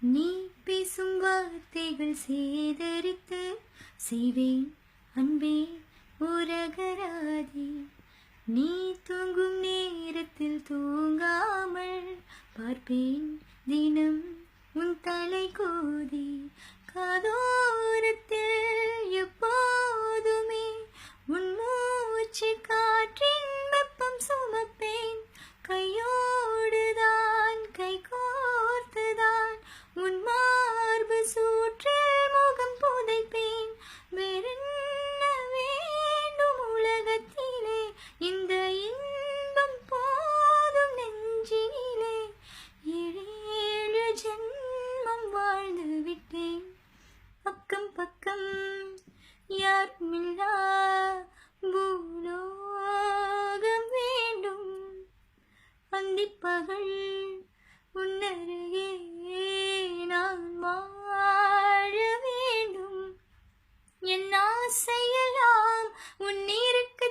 நீ பேசும் வார்த்தைகள் சேதரித்து செய்வேன் அன்பே உரகராதி. நீ தூங்கும் நேரத்தில் தூங்காமல் பார்ப்பேன் தினம் உன் தலை கோதி. காதோரத்தில் எப்போதுமே உன் மூச்சு காற்றின் வெப்பம் சுமப்பேன். கையோடுதான் கை கோர்த்துதான் உன் மார்பு சூற்றில் முகம் புதைப்பேன். வேறென்ன வேண்டும் உலகத்திலே, இந்த இன்பம் போதும் நெஞ்சினிலே. ஏழு ஜென்மம் வாழ்ந்து விட்டேன், பக்கம் பக்கம் யாருமில்லா பூலோகம் வேண்டும். அந்திப்பகல் உன்னருகே நான் வாழ வேண்டும். என் ஆசையெல்லாம் உன் இருக்க